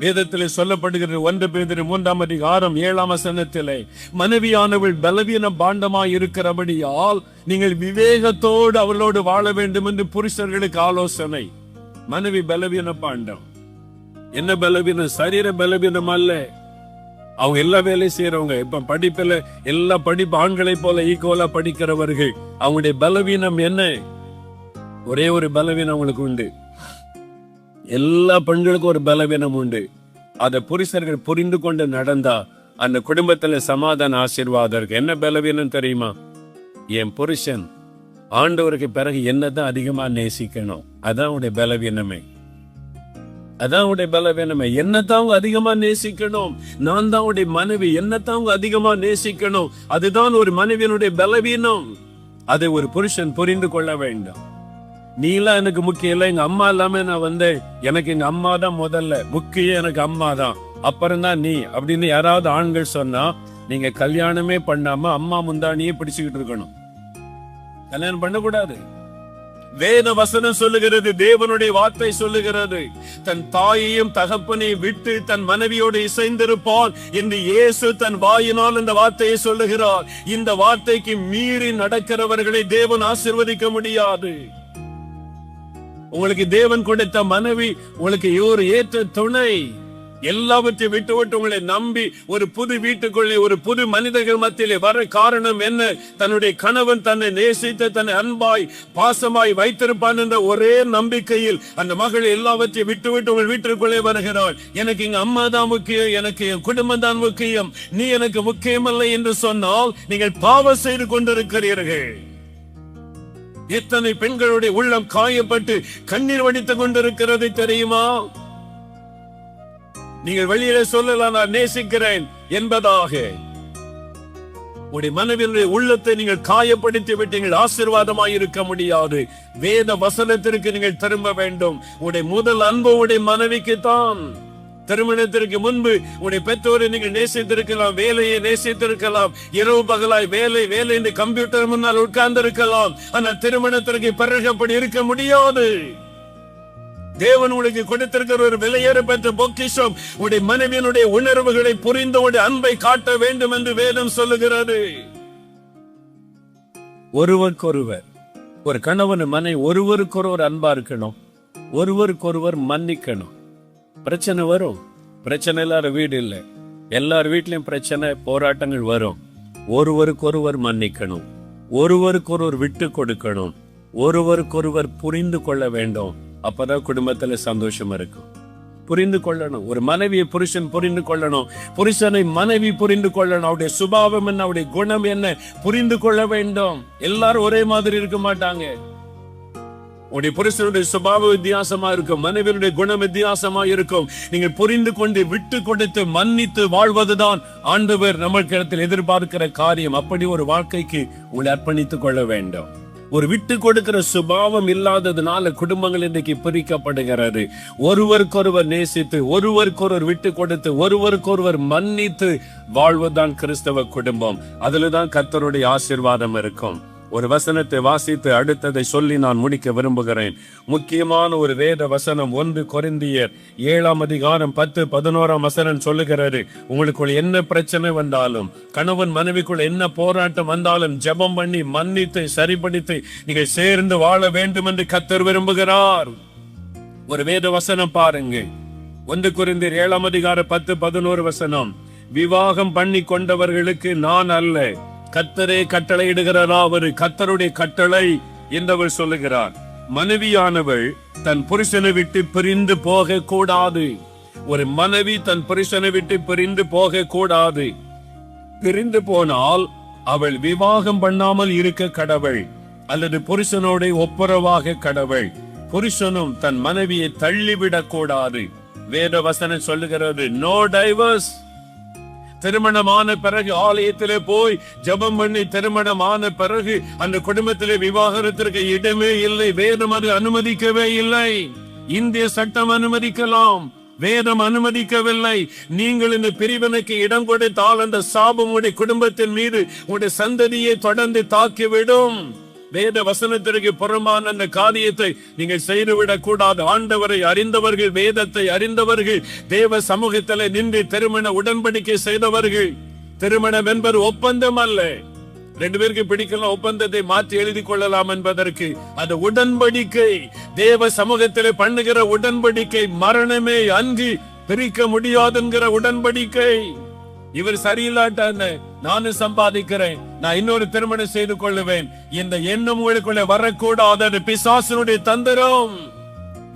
வேதத்திலே சொல்லப்படுகிறது, 1 பேதுரு 3:7 மனைவியானவள் பலவீன பாண்டமாய் இருக்கிறபடியால் நீங்கள் விவேகத்தோடு அவளோடு வாழ வேண்டும் என்று புருஷர்களுக்கு ஆலோசனை. மனைவி பலவீன பாண்டம். என்ன பலவீனம்? சரீர பலவீனம் அல்ல. அவங்க எல்லா வேலையும் செய்யறவங்க. இப்ப படிப்புல எல்லா படிப்பு ஆண்களை போல ஈக்குவலா படிக்கிறவர்கள். அவங்களுடைய பலவீனம் என்ன? ஒரே ஒரு பலவீனம் அவங்களுக்கு உண்டு. எல்லா பெண்களுக்கும் ஒரு பலவீனம் உண்டு. அதை புருஷர்கள் புரிந்து கொண்டு நடந்தா அந்த குடும்பத்துல சமாதான ஆசீர்வாதம் இருக்கு. என்ன பலவீனம் தெரியுமா? என் புருஷன் ஆண்டவருக்கு பிறகு என்னதான் அதிகமா நேசிக்கணும். அதான் உடைய பலவீனமே. அதான் உடைய பலவீனமே. என்னதான் அதிகமா நேசிக்கணும். நான் தான் உடைய மனைவி, என்னதான் அதிகமா நேசிக்கணும். அதுதான் ஒரு மனைவியினுடைய பலவீனம். அதை ஒரு புருஷன் புரிந்து கொள்ள வேண்டும். நீ எல்லாம் எனக்கு முக்கியம் இல்ல, எங்க அம்மா இல்லாம நான் வந்தேன், எனக்கு எங்க அம்மா தான் முதல்ல முக்கியம், எனக்கு அம்மா தான், அப்புறம் தான் நீ அப்படின்னு யாராவது ஆண்கள் சொன்னா, நீங்க கல்யாணமே பண்ணாம அம்மா முந்தானியே பிடிச்சுக்கிட்டு இருக்கணும். கல்யாணம் பண்ணக்கூடாது. வேத வசனம் சொல்லுகிறது, தேவனுடைய வார்த்தை சொல்லுகிறது, தன் தாயையும் தகப்பனையும் விட்டு தன் மனைவியோடு இசைந்திருப்பான் என்று இயேசு தன் வாயினால் இந்த வார்த்தையை சொல்லுகிறார். இந்த வார்த்தைக்கு மீறி நடக்கிறவர்களை தேவன் ஆசீர்வதிக்க முடியாது. உங்களுக்கு தேவன் கொடுத்த மனைவி உங்களுக்கு ஒரு ஏற்ற துணை. எல்லாவற்றையும் விட்டு விட்டு உங்களை நம்பி ஒரு புது வீட்டுக்குள்ளே, ஒரு புது மனிதர்கள் மத்தியிலே வர காரணம் என்ன? தன்னுடைய கணவன் தன்னை நேசித்து தன்னை அன்பாய் பாசமாய் வைத்திருப்பான் என்ற ஒரே நம்பிக்கையில் அந்த மகள் எல்லாவற்றையும் விட்டு விட்டு உங்கள் வீட்டிற்குள்ளே வருகிறாள். எனக்கு எங்க அம்மா தான் முக்கியம், எனக்கு என் குடும்பம் தான் முக்கியம், நீ எனக்கு முக்கியமல்ல என்று சொன்னால் நீங்கள் பாவம் செய்து கொண்டிருக்கிறீர்கள். எத்தனை பெண்களுடைய உள்ளம் காயப்பட்டு கண்ணீர் வடித்துக் கொண்டிருக்கிறது தெரியுமா? நீங்கள் வெளியில சொல்லலாம், நான் நேசிக்கிறேன் என்பதாக. உடைய மனைவியினுடைய உள்ளத்தை நீங்கள் காயப்படுத்தி விட்டீர்கள், ஆசீர்வாதமாய் இருக்க முடியாது. வேத வசனத்திற்கு நீங்கள் திரும்ப வேண்டும். உடைய முதல் அன்பு உடைய மனைவிக்கு தான். திருமணத்திற்கு முன்பு உடைய பெற்றோரை நீங்கள் நேசித்திருக்கலாம், வேலையை நேசித்திருக்கலாம், இரவு பகலாய் வேலை வேலை என்று கம்ப்யூட்டர் முன்னால் உட்கார்ந்து இருக்கலாம். ஆனால் திருமணத்திற்கு பிறகு அப்படி இருக்க முடியாது. தேவன் உங்களுக்கு கொடுத்திருக்கிற ஒரு விலையேற பெற்ற பொக்கிஷம் உடைய மனைவியினுடைய உணர்வுகளை புரிந்து உடைய அன்பை காட்ட வேண்டும் என்று வேதம் சொல்லுகிறது. ஒருவருக்கொருவர், ஒரு கணவன் மனைவி ஒருவருக்கொருவர் அன்பா இருக்கணும், ஒருவருக்கொருவர் மன்னிக்கணும். பிரச்சனை வரும், பிரச்சனை இல்லாத வீடு இல்லை, எல்லார் வீட்லயும் பிரச்சனை போராட்டங்கள் வரும். ஒருவருக்கொருவர் மன்னிக்கணும், ஒருவருக்கொருவர் விட்டு கொடுக்கணும், ஒருவருக்கொருவர் புரிந்து கொள்ள வேண்டும். அப்பதான் குடும்பத்துல சந்தோஷம் இருக்கும். புரிந்து கொள்ளணும். ஒரு மனைவியை புருஷன் புரிந்து கொள்ளணும், புருஷனை மனைவி புரிந்து கொள்ளணும். அவருடைய சுபாவம் என்ன, அவருடைய குணம் என்ன புரிந்து கொள்ள வேண்டும். எல்லாரும் ஒரே மாதிரி இருக்க மாட்டாங்க. உடைய புருஷனுடைய சுபாவ வித்தியாசமா இருக்கும், மனைவியுடைய குணம் வித்தியாசமா இருக்கும். நீங்கள் புரிந்து கொண்டு விட்டு கொடுத்து மன்னித்து வாழ்வதுதான் ஆண்டவர் நம்மளுக்கு எதிர்பார்க்கிற காரியம். அப்படி ஒரு வாழ்க்கைக்கு உங்களை அர்ப்பணித்துக் கொள்ள வேண்டும். ஒரு விட்டு கொடுக்கிற சுபாவம் இல்லாததுனால குடும்பங்கள் இன்றைக்கு பிரிக்கப்படுகிறது. ஒருவருக்கொருவர் நேசித்து, ஒருவருக்கொருவர் விட்டு கொடுத்து, ஒருவருக்கொருவர் மன்னித்து வாழ்வதுதான் கிறிஸ்தவ குடும்பம். அதுலதான் கர்த்தருடைய ஆசீர்வாதம் இருக்கும். ஒரு வசனத்தை வாசித்து அடுத்ததை சொல்லி நான் முடிக்க விரும்புகிறேன். முக்கியமான ஒரு வேத வசனம் 1 கொரிந்தியர் 7:10-11 வசனம் சொல்லுகிறது, உங்களுக்குள் என்ன பிரச்சனை வந்தாலும், கணவன் மனைவிக்குள் என்ன போராட்டம் வந்தாலும், ஜெபம் பண்ணி மன்னித்து சரிபடுத்தி நீங்கள் சேர்ந்து வாழ வேண்டும் என்று கர்த்தர் விரும்புகிறார். ஒரு வேத வசனம் பாருங்க, 1 கொரிந்தியர் 7:10-11 வசனம். விவாகம் பண்ணி கொண்டவர்களுக்கு நான் அல்ல, கர்த்தரே கட்டளையிடுகிறாராவது, கர்த்தருடைய கட்டளை என்றவர் சொல்லுகிறார். மனைவியானவள் தன் புருஷனை விட்டு பிரிந்து போக கூடாது. ஒரு மனைவி தன் புருஷனை விட்டு பிரிந்து போக கூடாது. பிரிந்து போனால் அவள் விவாகம் பண்ணாமல் இருக்க கடவுள், அல்லது புருஷனோட ஒப்புரவாக கடவுள். புருஷனும் தன் மனைவியை தள்ளிவிடக் கூடாது. வேத வசனம் சொல்லுகிறது, நோ டைவர்ஸ். திருமணமான பிறகு ஆலயத்திலே போய் ஜெபம் பண்ணி திருமணமான பிறகு அந்த குடும்பத்திலே விவாகரத்திற்கு இடமே இல்லை. வேதம் அது அனுமதிக்கவே இல்லை. இந்திய சட்டம் அனுமதிக்கலாம், வேதம் அனுமதிக்கவில்லை. நீங்கள் இந்த பிரிவினைக்கு இடம் கொடுத்தால் அந்த சாபம் உடைய குடும்பத்தின் மீது உடைய சந்ததியை தொடர்ந்து தாக்கிவிடும். வேத வசனத்திற்கு புறமான அந்த காரியத்தை நீங்கள் செய்துவிடக் கூடாது. ஆண்டவரை அறிந்தவர்கள், வேதத்தை அறிந்தவர்கள், தேவ சமூகத்தில் நின்று திருமண உடன்படிக்கை செய்தவர்கள். திருமணம் என்பது ஒப்பந்தம் அல்ல. 2 பேருக்கு பிடிக்கலாம், ஒப்பந்தத்தை மாற்றி எழுதி கொள்ளலாம் என்பதற்கு அது உடன்படிக்கை. தேவ சமூகத்திலே பண்ணுகிற உடன்படிக்கை மரணமே அன்றி பிரிக்க முடியாதுங்கிற உடன்படிக்கை. இவர் சரியில்லாட்டான நானும் சம்பாதிக்கிறேன், நான் இன்னொரு திருமணம் செய்து கொள்ளுவேன், இந்த எண்ணம் உங்களுக்குள்ள வரக்கூடாது. அது பிசாசனுடைய தந்திரம்.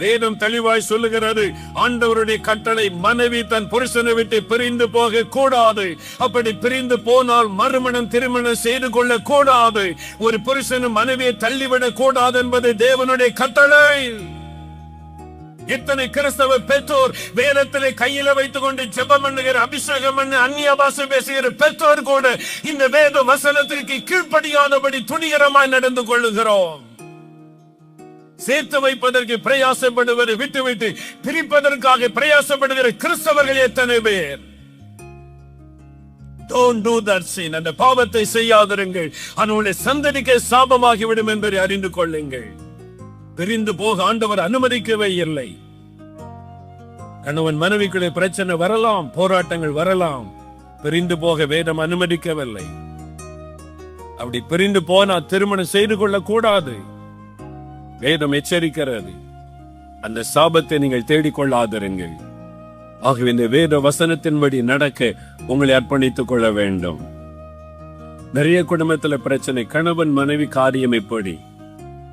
வேதம் தெளிவாய் சொல்லுகிறது, ஆண்டவருடைய கட்டளை மனைவி தன் புருஷனை விட்டு பிரிந்து போக கூடாது. அப்படி பிரிந்து போனால் மறுமணம் திருமணம் செய்து கொள்ள கூடாது. ஒரு புருஷனும் மனைவியை தள்ளிவிடக் கூடாது என்பது தேவனுடைய கட்டளை. இத்தனை கிறிஸ்தவ பெற்றோர் வேதத்திலே கையில வைத்துக் கொண்டு ஜெபம் பண்ணுகிற, அபிஷேகம் பண்ணி அந்நிய பாஷை பேசுகிற பெற்றோர் கூட இந்த வேத வசனத்திற்கு கீழ்ப்படியாதபடி துணிகரமாய் நடந்து கொள்ளுகிறோம். சேர்த்து வைப்பதற்கு பிரயாசப்படுவது விட்டுவிட்டு பிரிப்பதற்காக பிரயாசப்படுகிற கிறிஸ்தவர்கள் எத்தனை பேர்? Don't do that sin. அந்த பாவத்தை செய்யாதிருங்கள், அதனுடைய சந்ததிக்கு சாபமாகிவிடும் என்பதை அறிந்து கொள்ளுங்கள். பிரிந்து போக ஆண்டவர் அனுமதிக்கவே இல்லை. கணவன் மனைவிக்குள்ளே பிரச்சனை வரலாம், போராட்டங்கள் வரலாம். பிரிந்து போக வேதம் அனுமதிக்கவில்லை. அப்படி பிரிந்து போனா திருமணம் செய்து கொள்ள கூடாது. வேதம் எச்சரிக்கிறது. அந்த சாபத்தை நீங்கள் தேடிக்கொள்ளாதிருங்கள். ஆகவே இந்த வேத வசனத்தின்படி நடக்க உங்களை அர்ப்பணித்துக் கொள்ள வேண்டும். நிறைய குடும்பத்துல பிரச்சனை, கணவன் மனைவி காரியம் எப்படி?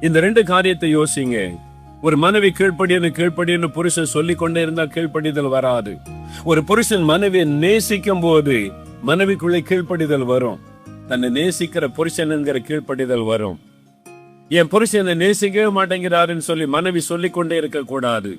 இந்த 2 காரியத்தை யோசிங்க. ஒரு மனைவி கீழ்ப்படின்னு புருஷன் சொல்லிக் கொண்டே இருந்தா கீழ்ப்படிதல் வராது. ஒரு புருஷன் மனைவியை நேசிக்கும் போது மனைவிக்குள்ளே கீழ்ப்படிதல் வரும். தன்னை நேசிக்கிற புருஷன் என்கிற கீழ்ப்படிதல் வரும். என் புருஷனை நேசிக்கவே மாட்டேங்கிறாருன்னு சொல்லி மனைவி சொல்லிக் கொண்டே இருக்க கூடாது.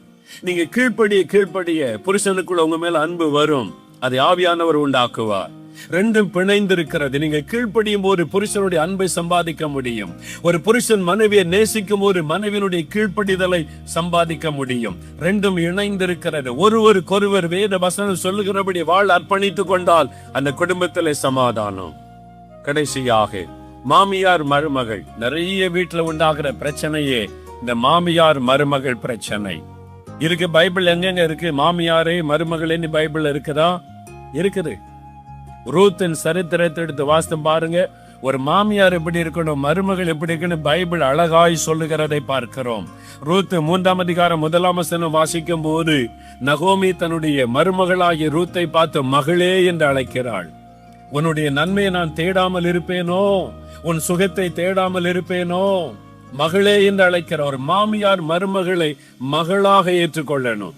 நீங்க கீழ்ப்படிய புருஷனுக்குள்ள உங்க மேல அன்பு வரும். அதை ஆவியானவர் உண்டாக்குவார். 2ம் பிணைந்திருக்கிறது. நீங்க கீழ்ப்படியும் போது புருஷனுடைய அன்பை சம்பாதிக்க முடியும். ஒரு புருஷன் மனைவியை நேசிக்கும் போது மனைவியினுடைய கீழ்ப்படிதலை சம்பாதிக்க முடியும். 2ம் இணைந்திருக்கிறது. ஒருவருக்கொருவர் வேத வசனம் சொல்லுகிறபடி வாழ அர்ப்பணித்துக் கொண்டால் அந்த குடும்பத்திலே சமாதானம். கடைசியாக மாமியார் மருமகள். நிறைய வீட்டுல உண்டாகிற பிரச்சனையே இந்த மாமியார் மருமகள் பிரச்சனை இருக்கு. பைபிள் எங்கெங்க இருக்கு மாமியாரே மருமகளே பைபிள் இருக்குதா? இருக்குது. ரூத்தின் சரித்திரத்தை எடுத்து வாசித்து பாருங்க. ஒரு மாமியார் எப்படி இருக்கணும், மருமகள் எப்படி இருக்கணும், பைபிள் அழகாய் சொல்லுகிறதை பார்க்கிறோம். ரூத் 3ஆம் அதிகாரம் 1ஆம் வசனம் வாசிக்கும் போது நகோமி தன்னுடைய மருமகளாகிய ரூத்தை பார்த்து மகளே என்று அழைக்கிறாள். உன்னுடைய நன்மையை நான் தேடாமல் இருப்பேனோ, உன் சுகத்தை தேடாமல் இருப்பேனோ, மகளே என்று அழைக்கிற ஒரு மாமியார் மருமகளை மகளாக ஏற்றுக்கொள்ளணும்.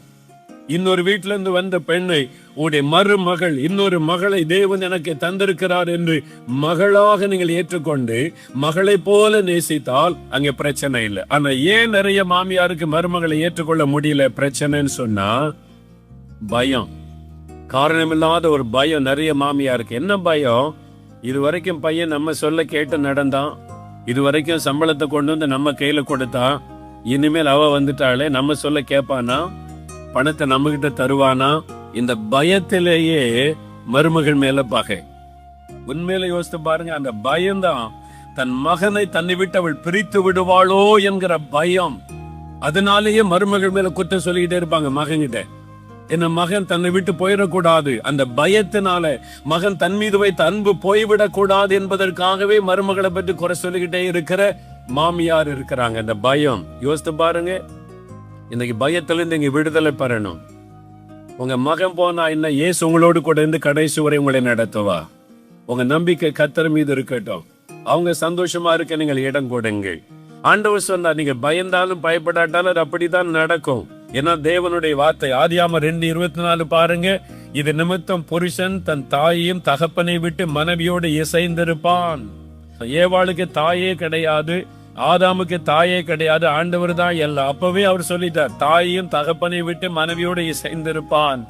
இன்னொரு வீட்டில இருந்து வந்த பெண்ணை உடைய மருமகள், இன்னொரு மகளை தேவன் எனக்கு தந்திருக்கிறார் என்று மகளாக நீங்கள் ஏற்றுக்கொண்டு மகளை போல நேசித்தால் அங்க பிரச்சனை இல்லை. ஆனா ஏன் நிறைய மாமியாருக்கு மருமகளை ஏற்றுக்கொள்ள முடியல பிரச்சனைன்னு சொன்னா பயம். காரணமில்லாத ஒரு பயம் நிறைய மாமியாருக்கு. என்ன பயம்? இதுவரைக்கும் பையன் நம்ம சொல்ல கேட்டு நடந்தான், இதுவரைக்கும் சம்பளத்தை கொண்டு வந்து நம்ம கையில கொடுத்தான், இனிமேல் அவ வந்துட்டாலே நம்ம சொல்ல கேட்பானா, பணத்தை நம்ம கிட்ட தருவானா? இந்த பயத்திலேயே மருமகள் மேல பகை. உண்மையில யோசித்து பாருங்க, அந்த பயம்தான் தன் மகனை தன்னை விட்டு அவள் பிரித்து விடுவாளோ என்கிற பயம். அதனாலேயே மருமகள் மேல குற்றம் சொல்லிக்கிட்டே இருப்பாங்க மகன்கிட்ட. என்ன மகன் தன்னை விட்டு போயிடக்கூடாது, அந்த பயத்தினால மகன் தன் மீது வைத்த அன்பு போய்விடக் கூடாது என்பதற்காகவே மருமகளை பற்றி குறை சொல்லிக்கிட்டே இருக்கிற மாமியார் இருக்கிறாங்க. அந்த பயம். யோசித்து பாருங்க, இன்னைக்கு பயத்திலிருந்து இங்க விடுதலை பெறணும். உங்க மகன் போனா என்ன, இயேசு உங்களோடு கூட இருந்து கடைசி வரை உங்களை நடத்துவா. உங்க நம்பிக்கை கர்த்தர் மீது இருக்கட்டும். அவங்க சந்தோஷமா இருக்க நீங்கள் இடம் கொடுங்க. ஆண்டவர் சொன்னார், நீங்க பயந்தாலும் பயப்படாட்டாலும் அது அப்படித்தான் நடக்கும். ஏன்னா தேவனுடைய வார்த்தை ஆதியாகமம் 2:24 பாருங்க, இது நிமித்தம் புருஷன் தன் தாயையும் தகப்பனை விட்டு மனைவியோடு இசைந்திருப்பான். ஏவாளுக்கு தாயே கிடையாது, ஆதாமுக்கு தாயே கிடையாது, ஆண்டவர் தான் எல்லாம். அப்பவே அவர் சொல்லிட்டார், தாயையும் தகப்பனை விட்டு மனைவியோடு இசைந்திருப்பான்.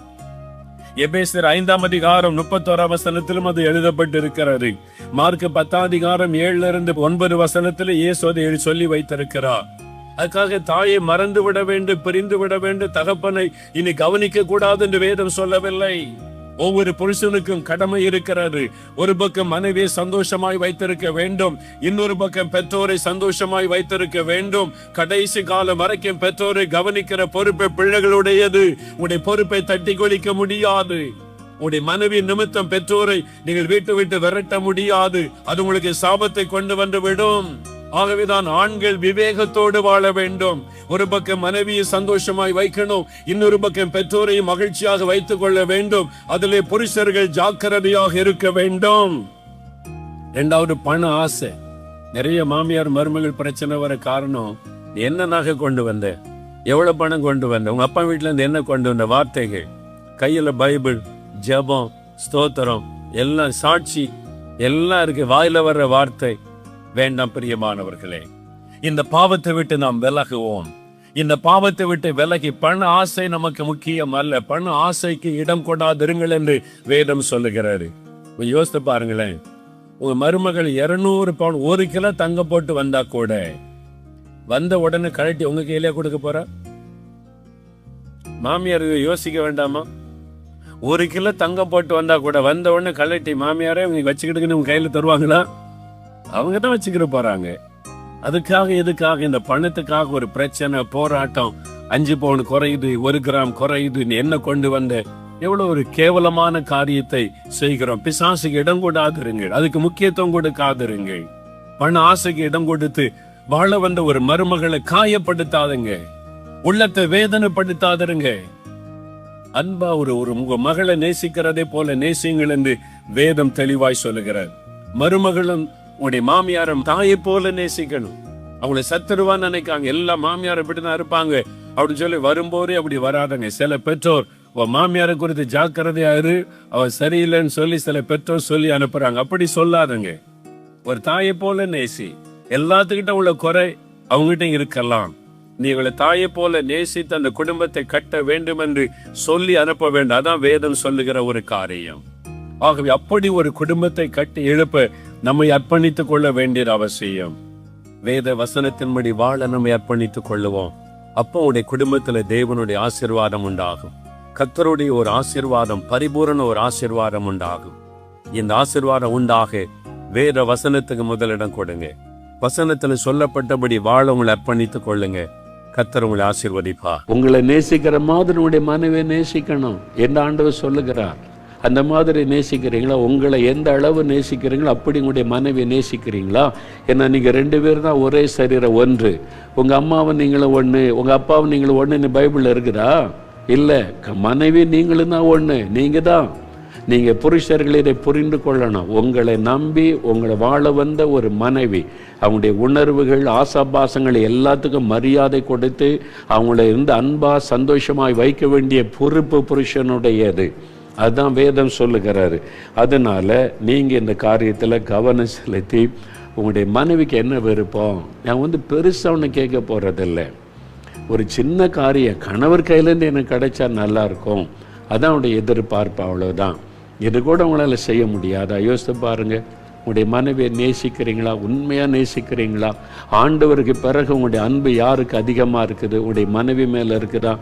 எபேசியர் 5ஆம் அதிகாரம் 31ஆம் வசனத்திலும் அது எழுதப்பட்டு இருக்கிறது. மார்க் 10ஆம் அதிகாரம் 7-9 வசனத்தில் இயேசு அதை சொல்லி வைத்திருக்கிறார். அதுக்காக தாயை மறந்து விட வேண்டும், பிரிந்து விட வேண்டும், தகப்பனை இனி கவனிக்க கூடாது என்று வேதம் சொல்லவில்லை. ஒவ்வொரு புருஷனுக்கும் கடமை இருக்கிறது. ஒரு பக்கம் மனைவியை சந்தோஷமாய் வைத்திருக்க வேண்டும், இன்னொரு பக்கம் பெற்றோரை சந்தோஷமாய் வைத்திருக்க வேண்டும். கடைசி காலம் வரைக்கும் பெற்றோரை கவனிக்கிற பொறுப்பை பிள்ளைகளுடையது. உடைய பொறுப்பை தட்டி கொளிக்க முடியாது. உடைய மனைவி நிமித்தம் பெற்றோரை நீங்கள் வீட்டு விட்டு விரட்ட முடியாது. அது உங்களுக்கு சாபத்தை கொண்டு வந்து விடும். ஆகவேதான் ஆண்கள் விவேகத்தோடு வாழ வேண்டும். ஒரு பக்கம் மனைவியை சந்தோஷமாய் வைக்கணும், இன்னொரு பக்கம் பெற்றோரையும் மகிழ்ச்சியாக வைத்துக் கொள்ள வேண்டும். அதிலே புருஷர்கள் ஜாக்கிரதையாக இருக்க வேண்டும். இரண்டாவது, பண ஆசை. நிறைய மாமியார் மருமகள் பிரச்சனை வர காரணம், என்ன நகை கொண்டு வந்த, எவ்வளவு பணம் கொண்டு வந்த, உங்க அப்பா வீட்டுல இருந்து என்ன கொண்டு வந்த, வார்த்தைகள் கையில பைபிள், ஜெபம், ஸ்தோத்திரம், எல்லாம் சாட்சி எல்லாம் இருக்கு, வாயில வர்ற வார்த்தை. வேண்டாம் பிரியமானவர்களே, இந்த பாவத்தை விட்டு நாம் விலகுவோம். இந்த பாவத்தை விட்டு விலகி, பண ஆசை நமக்கு முக்கியம் அல்ல, பண ஆசைக்கு இடம் கொடாதிருங்கள் என்று வேதம் சொல்லுகிறாரு. யோசித்து பாருங்களேன், உங்க மருமகள் 200 பவுன் 1 கிலோ தங்கம் போட்டு வந்தா கூட வந்த உடனே கழட்டி உங்க கையிலே கொடுக்க போற மாமியார் யோசிக்க வேண்டாமா? 1 கிலோ தங்கம் போட்டு வந்தா கூட வந்த உடனே கழட்டி மாமியாரே இவங்க வச்சுக்கிட்டுன்னு உங்க கையில தருவாங்களா? அவங்க தான் வச்சுக்கிற போறாங்க. அதுக்காக எதுக்காக இந்த பணத்துக்காக ஒரு பிரச்சனை, போராட்டம், 5 பவுன் குறையுது, 1 கிராம் குறையுது, என்ன கொண்டு வந்த, எவ்வளவு ஒரு கேவலமான காரியத்தை செய்கிறோம். பிசாசுக்கு இடம் கொடாதிருங்கள், அதுக்கு முக்கியத்துவம் கொடுக்காதிருங்கள். பண ஆசைக்கு இடம் கொடுத்து வாழ வந்த ஒரு மருமகளை காயப்படுத்தாதுங்க, உள்ளத்தை வேதனைப்படுத்தாதிருங்க. அன்பா ஒரு உங்க மகளை நேசிக்கிறதே போல நேசிங்கள் என்று வேதம் தெளிவாய் சொல்லுகிறார். மருமகளும் உங்களுடைய மாமியாரும் தாயை போல நேசிக்கணும். அவங்களை சத்துருவான்னு நினைக்காங்க. எல்லா மாமியாரும் இப்படிதான் இருப்பாங்க அப்படின்னு சொல்லி வரும்போதே அப்படி வராதங்க. சில பெற்றோர் மாமியாரை குறித்து ஜாக்கிரதையா இரு, அவ சரியில்லைன்னு சொல்லி சில பெற்றோர் சொல்லி அனுப்புறாங்க. அப்படி சொல்லாதங்க. ஒரு தாயை போல நேசி. எல்லாத்துக்கிட்ட உள்ள குறை அவங்ககிட்ட இருக்கலாம். நீங்களை தாயை போல நேசித்து அந்த குடும்பத்தை கட்ட வேண்டும் என்று சொல்லி அனுப்ப வேண்டும். அதான் வேதம் சொல்லுகிற ஒரு காரியம். ஆகவே அப்படி ஒரு குடும்பத்தை கட்டி எழுப்ப நம்மை அர்ப்பணித்துக் கொள்ள வேண்டிய அவசியம். வேத வசனத்தின்படி வாழ நம்மை அர்ப்பணித்துக் கொள்ளுவோம். அப்போ உடைய குடும்பத்துல தேவனுடைய ஆசீர்வாதம் உண்டாகும். கர்த்தருடைய ஒரு ஆசீர்வாதம், பரிபூரண ஒரு ஆசீர்வாதம் உண்டாகும். இந்த ஆசீர்வாதம் உண்டாக வேத வசனத்துக்கு முதலிடம் கொடுங்க. வசனத்துல சொல்லப்பட்டபடி வாழ உங்களை அர்ப்பணித்துக் கொள்ளுங்க. கர்த்தர் உங்களை ஆசீர்வதிப்பா. உங்களை நேசிக்கிற மாதிரி உங்களுடைய மனைவியை நேசிக்கணும் என்று ஆண்டவர் சொல்லுகிறார். அந்த மாதிரி நேசிக்கிறீங்களா? உங்களை எந்த அளவு நேசிக்கிறீங்களோ அப்படி உங்களுடைய மனைவியை நேசிக்கிறீங்களா? ஏன்னா நீங்கள் 2 பேர் தான் ஒரே சரீரம் ஒன்று. உங்கள் அம்மாவும் நீங்களும் ஒன்று, உங்கள் அப்பாவும் நீங்களும் ஒன்றுன்னு பைபிளில் இருக்குதா? இல்லை. மனைவி நீங்களும் தான் ஒன்று, நீங்கள் தான். நீங்க புருஷர்கள் இதை புரிந்து கொள்ளணும். உங்களை நம்பி உங்களை வாழ வந்த ஒரு மனைவி அவங்களுடைய உணர்வுகள், ஆசாபாசங்கள் எல்லாத்துக்கும் மரியாதை கொடுத்து அவங்கள இருந்து அன்பா சந்தோஷமாய் வைக்க வேண்டிய பொறுப்பு புருஷனுடையது. அதுதான் வேதம் சொல்லுகிறாரு. அதனால நீங்க இந்த காரியத்துல கவனம் செலுத்தி உங்களுடைய மனைவிக்கு என்ன விருப்பம், நான் பெருசா ஒன்று கேட்க போறதில்லை. ஒரு சின்ன காரியம் கணவர் கையிலேருந்து எனக்கு கிடைச்சா நல்லா இருக்கும், அதான் அவனுடைய எதிர்பார்ப்பு, அவ்வளவுதான். இது கூட உங்களால செய்ய முடியாதா? யோசித்து பாருங்க. உங்களுடைய மனைவியை நேசிக்கிறீங்களா? உண்மையா நேசிக்கிறீங்களா? ஆண்டவருக்கு பிறகு உங்களுடைய அன்பு யாருக்கு அதிகமா இருக்குது? உங்களுடைய மனைவி மேல இருக்குதா?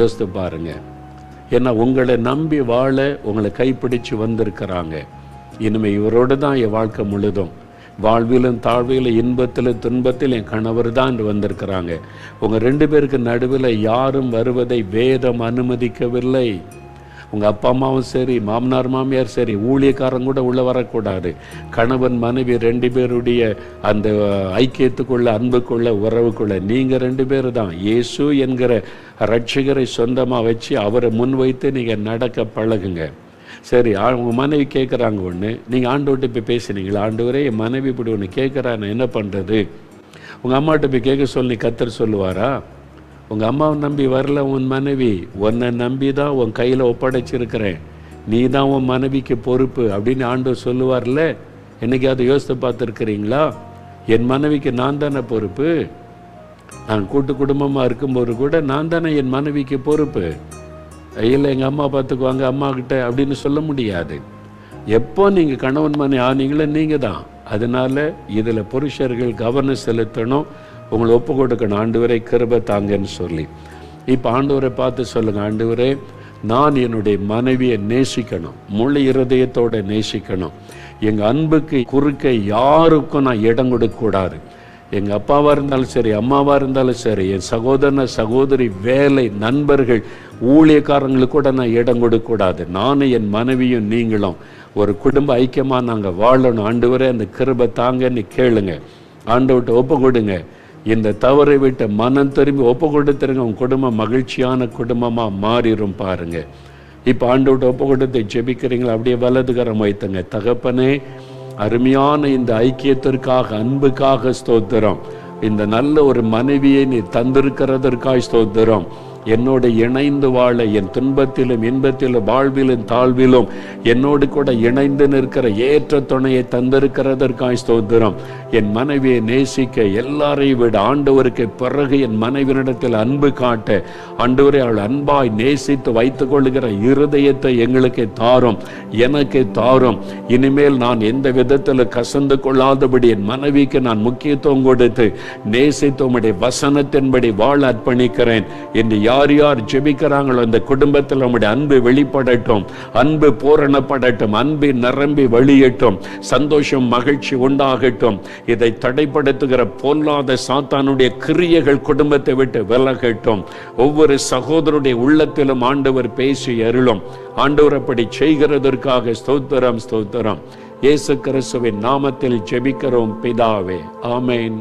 யோசித்து பாருங்க. ஏன்னா உங்களை நம்பி வாழ உங்களை கைப்பிடிச்சு வந்திருக்கிறாங்க. இனிமே இவரோடு தான் என் வாழ்க்கை முழுதும், வாழ்விலும் தாழ்விலும் இன்பத்திலும் துன்பத்தில் என் கணவர் தான் வந்திருக்கிறாங்க. உங்க 2 பேருக்கு நடுவில் யாரும் வருவதை வேதம் அனுமதிக்கவில்லை. உங்க அப்பா அம்மாவும் சரி, மாமனார் மாமியார் சரி, ஊழியக்காரங்க கூட உள்ள வரக்கூடாது. கணவன் மனைவி 2 பேருடைய அந்த ஐக்கியத்துக்குள்ள, அன்புக்குள்ள, உறவுக்குள்ள நீங்க 2 பேர் தான். இயேசு என்கிற ரட்சகரை சொந்தமா வச்சு அவரை முன்வைத்து நீங்க நடக்க பழகுங்க. சரி, உங்க மனைவி கேட்குறாங்க ஒன்று, நீங்கள் ஆண்டவர்கிட்ட போய் பேசுனீங்களா? ஆண்டவரே என் மனைவி இப்படி ஒன்று கேட்குறா, நான் என்ன பண்ணுறது? உங்கள் அம்மாட்ட போய் கேட்க சொல்லி கர்த்தர் சொல்லுவாரா? உங்கள் அம்மாவை நம்பி வரல உன் மனைவி, உன்னை நம்பி தான் உன் கையில் ஒப்படைச்சிருக்கிறேன், நீ தான் உன் மனைவிக்கு பொறுப்பு அப்படின்னு ஆண்டவர் சொல்லுவார்ல. என்னைக்காவது யோசித்து பார்த்துருக்கிறீங்களா? என் மனைவிக்கு நான் தானே பொறுப்பு. நான் கூட்டு குடும்பமாக இருக்கும்போது கூட நான் தானே என் மனைவிக்கு பொறுப்பு. இல்லை எங்கள் அம்மா பார்த்துக்குவாங்க அம்மா கிட்ட அப்படின்னு சொல்ல முடியாது. எப்போ நீங்கள் கணவன் மனைவி ஆனீங்களோ நீங்கள் தான். அதனால இதில் புருஷர்கள் கவனம் செலுத்தணும், உங்களை ஒப்பு கொடுக்கணும். ஆண்டவரே கிருபை தாங்கன்னு சொல்லி இப்போ ஆண்டவரை பார்த்து சொல்லுங்க, ஆண்டவரே நான் என்னுடைய மனைவியை நேசிக்கணும், முழு இருதயத்தோடு நேசிக்கணும். எங்கள் அன்புக்கு குறுக்க யாருக்கும் நான் இடம் கொடுக்கக்கூடாது. எங்கள் அப்பாவாக இருந்தாலும் சரி, அம்மாவாக இருந்தாலும் சரி, என் சகோதரன சகோதரி, வேலை, நண்பர்கள், ஊழியக்காரங்களுக்கு கூட நான் இடம் கொடுக்கக்கூடாது. நானும் என் மனைவியும் நீங்களும் ஒரு குடும்ப ஐக்கியமாக நாங்கள் வாழணும். ஆண்டவரே அந்த கிருபை தாங்கன்னு கேளுங்க. ஆண்டவர்கிட்ட ஒப்பு கொடுங்க. இந்த தவறை விட்டு மனம் திரும்பி ஒப்பு கொடுத்துருங்க. உங்கள் குடும்பம் மகிழ்ச்சியான குடும்பமாக மாறிடும் பாருங்க. இப்போ ஆண்டவர்கிட்ட ஒப்பு கொடுத்து ஜெபிக்கிறீங்களா? அப்படியே வலதுகரம் வைத்துங்க. தகப்பனே, அருமையான இந்த ஐக்கியத்திற்காக, அன்புக்காக ஸ்தோத்திரம். இந்த நல்ல ஒரு மனைவியை நீ தந்திருக்கிறதற்காக ஸ்தோத்திரம். என்னோடு இணைந்து வாழ, என் துன்பத்திலும் இன்பத்திலும் வாழ்விலும் தாழ்விலும் என்னோடு கூட இணைந்து நிற்கிற ஏற்ற துணையை தந்திருக்கிறதற்காக ஸ்தோத்திரம். என் மனைவியை நேசிக்க எல்லாரையும் விட ஆண்டவருக்கு பிறகு என் மனைவியிடத்தில் அன்பு காட்ட, ஆண்டவரை அவள் அன்பாய் நேசித்து வைத்துக் கொள்ளுகிற இருதயத்தை எங்களுக்கு தாரும், எனக்கு தாரும். இனிமேல் நான் எந்த விதத்தில் கசந்து கொள்ளாதபடி என் மனைவிக்கு நான் முக்கியத்துவம் கொடுத்து நேசித்து உம்முடைய வசனத்தின்படி வாழ அர்ப்பணிக்கிறேன் என்று யார் யார் ஜெபிக்கிறாங்களோ அந்த குடும்பத்தில் நம்முடைய அன்பு வெளிப்படட்டும், அன்பு பூரணப்படட்டும், அன்பு நிரம்பி வழியட்டும், சந்தோஷம் மகிழ்ச்சி உண்டாகட்டும். இதை தடைப்படுத்துகிற பொல்லாத சாத்தானுடைய கிரியைகள் குடும்பத்தை விட்டு விலகட்டும். ஒவ்வொரு சகோதரருடைய உள்ளத்திலும் ஆண்டவர் பேசி அருளும். ஆண்டவர் அப்படி செய்கிறதற்காக ஸ்தோத்திரம், ஸ்தோத்திரம். இயேசு கிறிஸ்துவின் நாமத்தில் ஜெபிக்கிறோம் பிதாவே, ஆமென்.